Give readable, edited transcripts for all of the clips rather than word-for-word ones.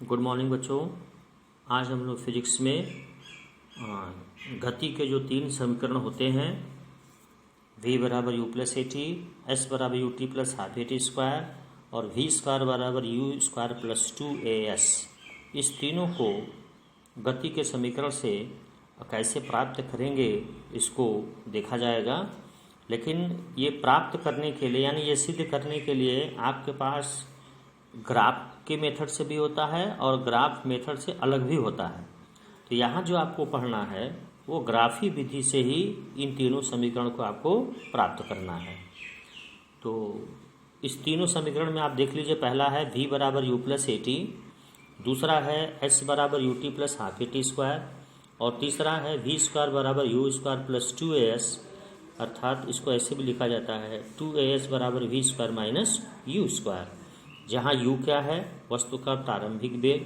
Good morning बच्चों। आज हम लोग फिजिक्स में गति के जो 3 समीकरण होते हैं v बराबर u plus a t, s बराबर u t plus half a t square और v स्क्वायर बराबर यू स्क्वायर प्लस 2as, इस तीनों को गति के समीकरण से कैसे प्राप्त करेंगे इसको देखा जाएगा। लेकिन ये प्राप्त करने के लिए यानी ये सिद्ध करने के लिए आपके पास ग्राफ के मेथड से भी होता है और ग्राफ मेथड से अलग भी होता है। तो यहाँ जो आपको पढ़ना है वो ग्राफी विधि से ही इन तीनों समीकरण को आपको प्राप्त करना है। तो इस तीनों समीकरण में आप देख लीजिए, पहला है v बराबर यू प्लस ए टी, दूसरा है s बराबर u t plus half a t square और तीसरा है v स्क्वायर बराबर यू स्क्वायर प्लस 2as, अर्थात इसको ऐसे भी लिखा जाता है 2as बराबर v square minus you square, जहाँ u क्या है वस्तु का प्रारंभिक वेग,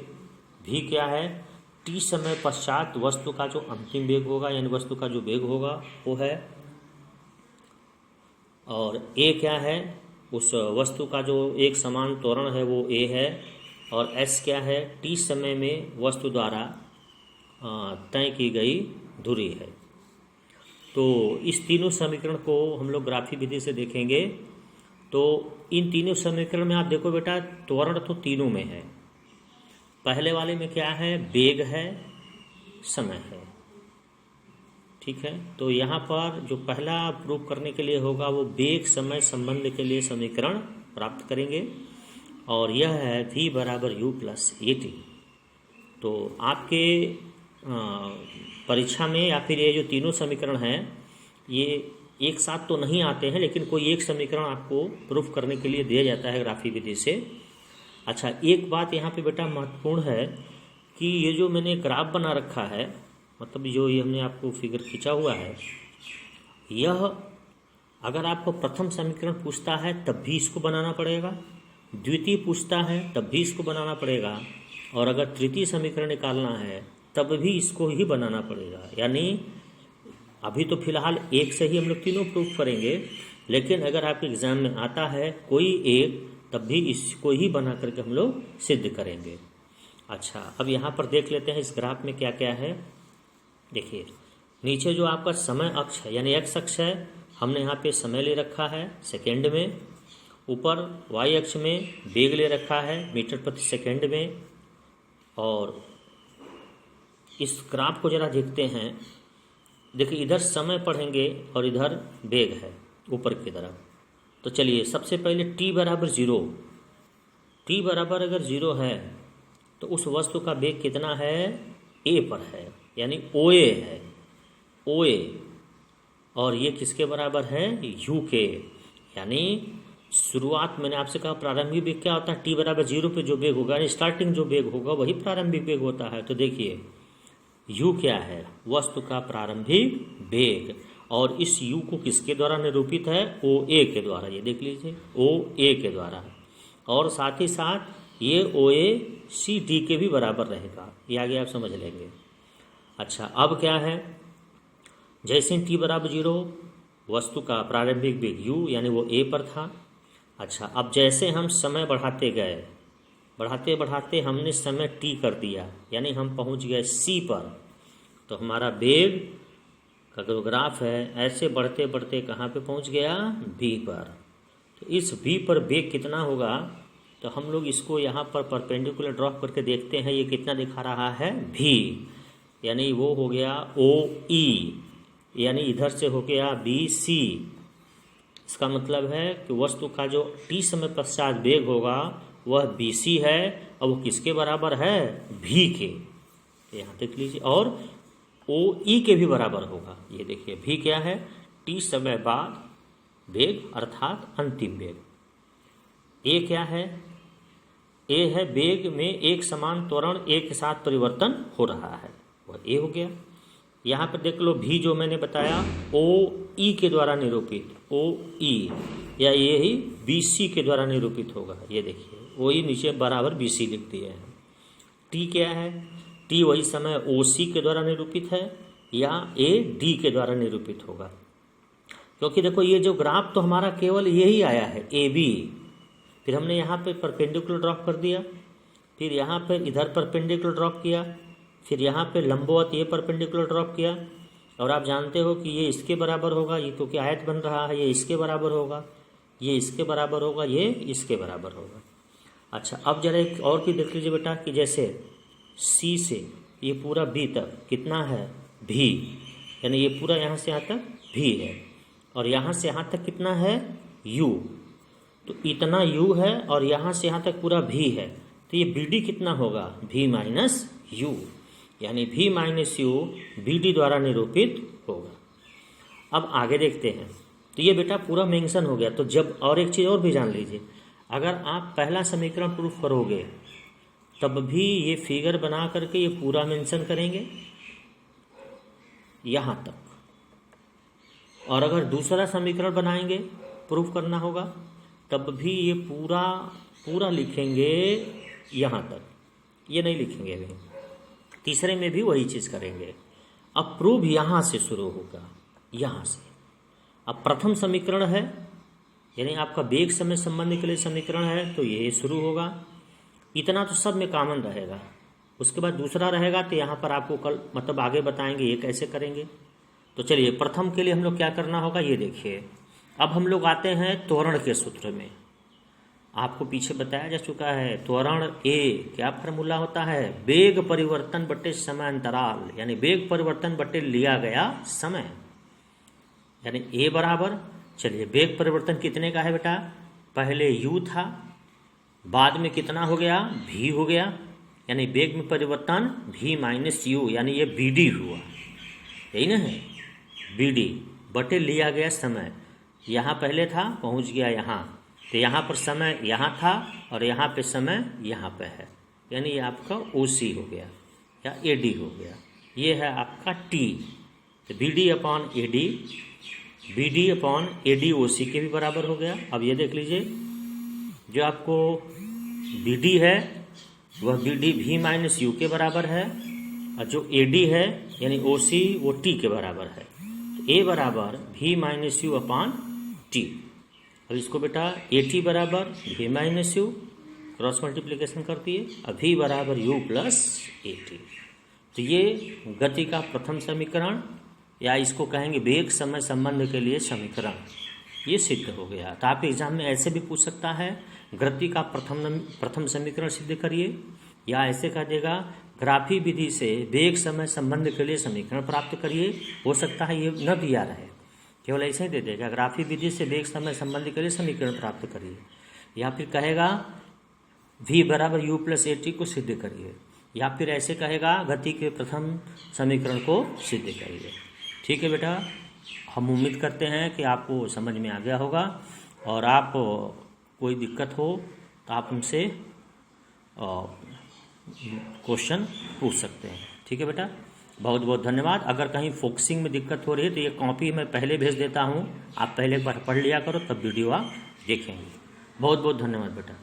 v क्या है t समय पश्चात वस्तु का जो अंतिम वेग होगा यानी वस्तु का जो वेग होगा वो है, और a क्या है उस वस्तु का जो एक समान त्वरण है वो a है, और s क्या है t समय में वस्तु द्वारा तय की गई दूरी है। तो इस तीनों समीकरण को हम लोग ग्राफी विधि से देखेंगे। तो इन तीनों समीकरण में आप देखो बेटा, त्वरण तो तीनों में है। पहले वाले में क्या है, वेग है, समय है, ठीक है। तो यहाँ पर जो पहला प्रूव करने के लिए होगा वो वेग समय संबंध के लिए समीकरण प्राप्त करेंगे, और यह है v बराबर यू प्लस ए टी। तो आपके परीक्षा में या फिर ये जो तीनों समीकरण हैं ये एक साथ तो नहीं आते हैं, लेकिन कोई एक समीकरण आपको प्रूफ करने के लिए दिया जाता है ग्राफी विधि से। अच्छा, एक बात यहाँ पे बेटा महत्वपूर्ण है कि ये जो मैंने ग्राफ बना रखा है, मतलब जो ये हमने आपको फिगर खींचा हुआ है, यह अगर आपको प्रथम समीकरण पूछता है तब भी इसको बनाना पड़ेगा, द्वितीय पूछता है तब भी इसको बनाना पड़ेगा, और अगर तृतीय समीकरण निकालना है तब भी इसको ही बनाना पड़ेगा। यानी अभी तो फिलहाल एक से ही हम लोग तीनों प्रूफ करेंगे, लेकिन अगर आपके एग्जाम में आता है कोई एक तब भी इसको ही बना करके हम लोग सिद्ध करेंगे। अच्छा, अब यहाँ पर देख लेते हैं इस ग्राफ में क्या क्या है। देखिए, नीचे जो आपका समय अक्ष है यानी एक्स अक्ष है, हमने यहाँ पे समय ले रखा है सेकेंड में, ऊपर वाई अक्ष में वेग ले रखा है मीटर प्रति सेकेंड में, और इस ग्राफ को जरा देखते हैं। देखिए, इधर समय पढ़ेंगे और इधर वेग है ऊपर की तरफ। तो चलिए सबसे पहले t बराबर 0, t बराबर अगर 0 है तो उस वस्तु का वेग कितना है, a पर है यानी OA है, OA, और ये किसके बराबर है, u के। यानी शुरुआत मैंने आपसे कहा प्रारंभिक वेग क्या होता है, t बराबर 0 पे जो वेग होगा यानी स्टार्टिंग जो वेग होगा वही प्रारंभिक वेग होता है। तो देखिए u क्या है, वस्तु का प्रारंभिक वेग, और इस u को किसके द्वारा निरूपित है, OA के द्वारा। ये देख लीजिए OA के द्वारा, और साथ ही साथ ये OA CD के भी बराबर रहेगा, ये आगे आप समझ लेंगे। अच्छा, अब क्या है, जैसे t बराबर 0 वस्तु का प्रारंभिक वेग u यानी वो A पर था। अच्छा, अब जैसे हम समय बढ़ाते गए, बढ़ाते बढ़ाते हमने समय t कर दिया यानी हम पहुंच गए c पर, तो हमारा वेग का जो ग्राफ है ऐसे बढ़ते बढ़ते कहाँ पे पहुंच गया, v पर। तो इस v पर वेग कितना होगा, तो हम लोग इसको यहाँ पर परपेंडिकुलर ड्रॉप करके देखते हैं। ये कितना दिखा रहा है, v, यानी वो हो गया OE, यानी इधर से हो गया BC। इसका मतलब है कि वस्तु का जो t समय पश्चात वेग होगा वह BC है, और वो किसके बराबर है, v के। यहाँ देख लीजिए, और OE के भी बराबर होगा। ये देखिए v क्या है, t समय बाद वेग अर्थात अंतिम वेग। a क्या है, a है वेग में एक समान त्वरण a के साथ परिवर्तन हो रहा है, वह a हो गया। यहाँ पर देख लो v जो मैंने बताया OE के द्वारा निरूपित, OE या ये ही BC के द्वारा निरूपित होगा। ये देखिए OE नीचे बराबर BC लिख दिए हैं। t क्या है, t वही समय OC के द्वारा निरूपित है या AD के द्वारा निरूपित होगा, क्योंकि देखो ये जो ग्राफ तो हमारा केवल यही आया है AB, फिर हमने यहाँ पे परपेंडिकुलर ड्रॉप कर दिया, फिर यहाँ पर इधर परपेंडिकुलर ड्रॉप किया, फिर यहाँ पे लंबवत ये परपेंडिकुलर ड्रॉप किया, और आप जानते हो कि ये इसके बराबर होगा, ये क्योंकि आयत बन रहा है, ये इसके बराबर होगा, ये इसके बराबर होगा, ये इसके बराबर होगा। अच्छा, अब जरा एक और भी देख लीजिए बेटा कि जैसे सी से ये पूरा बी तक कितना है, भी, यानी ये पूरा यहाँ से यहाँ तक भी है, और यहाँ से यहाँ तक कितना है, यू, तो इतना यू है, और यहाँ से यहाँ तक पूरा भी है, तो ये बी डी कितना होगा, भी माइनस यू, यानी भी माइनस यू बी डी द्वारा निरूपित होगा। अब आगे देखते हैं, तो ये बेटा पूरा मेंशन हो गया। तो जब, और एक चीज़ और भी जान लीजिए, अगर आप पहला समीकरण प्रूफ करोगे तब भी ये फिगर बना करके ये पूरा मेंशन करेंगे यहाँ तक, और अगर दूसरा समीकरण बनाएंगे प्रूफ करना होगा तब भी ये पूरा पूरा लिखेंगे यहाँ तक, ये नहीं लिखेंगे अभी। तीसरे में भी वही चीज़ करेंगे। अब प्रूफ यहाँ से शुरू होगा, यहाँ से। अब प्रथम समीकरण है, यानी आपका वेग समय संबंध के लिए समीकरण है, तो ये शुरू होगा। इतना तो सब में कॉमन रहेगा। उसके बाद दूसरा रहेगा, तो यहाँ पर आपको कल मतलब आगे बताएंगे ये कैसे करेंगे। तो चलिए, प्रथम के लिए हम लोग क्या करना होगा ये देखिए। अब हम लोग आते हैं त्वरण के सूत्र में। आपको पीछे बताया जा चुका है, त्वरण ए क्या फार्मूला होता है, वेग परिवर्तन बटे समय अंतराल, यानी वेग परिवर्तन बटे लिया गया समय, यानी ए बराबर, चलिए वेग परिवर्तन कितने का है बेटा, पहले u था, बाद में कितना हो गया, v हो गया, यानी वेग में परिवर्तन v माइनस यू, यानी ये bd हुआ, यही ना है, bd बटे लिया गया समय। यहाँ पहले था, पहुँच गया यहाँ, तो यहाँ पर समय यहाँ था और यहाँ पे समय यहाँ पे है, यानी ये आपका OC हो गया या AD हो गया। ये है आपका T, तो BD upon AD, BD upon AD OC के भी बराबर हो गया। अब ये देख लीजिए, जो आपको BD है वह BD V माइनस U के बराबर है, और जो AD है यानी OC वो T के बराबर है। तो A बराबर V minus you upon T। अब इसको बेटा AT बराबर V minus you cross multiplication करती है, और V बराबर U प्लस AT। तो ये गति का प्रथम समीकरण, या इसको कहेंगे वेग समय संबंध के लिए समीकरण, ये सिद्ध हो गया। तो आप एग्जाम में ऐसे भी पूछ सकता है, गति का प्रथम समीकरण सिद्ध करिए, या ऐसे कह देगा ग्राफी विधि से वेग समय संबंध के लिए समीकरण प्राप्त करिए। हो सकता है ये न दिया रहे, केवल ऐसे ही दे देगा ग्राफी विधि से वेग समय संबंध के लिए समीकरण प्राप्त करिए, या फिर कहेगा V बराबर U प्लस AT को सिद्ध करिए, या फिर ऐसे कहेगा गति के प्रथम समीकरण को सिद्ध करिए। ठीक है बेटा, हम उम्मीद करते हैं कि आपको समझ में आ गया होगा, और आप कोई दिक्कत हो तो आप हमसे क्वेश्चन पूछ सकते हैं। ठीक है बेटा, बहुत बहुत धन्यवाद। अगर कहीं फोकसिंग में दिक्कत हो रही है तो ये कॉपी मैं पहले भेज देता हूँ, आप पहले एक बार पढ़ लिया करो, तब वीडियो आप देखेंगे। बहुत बहुत धन्यवाद बेटा।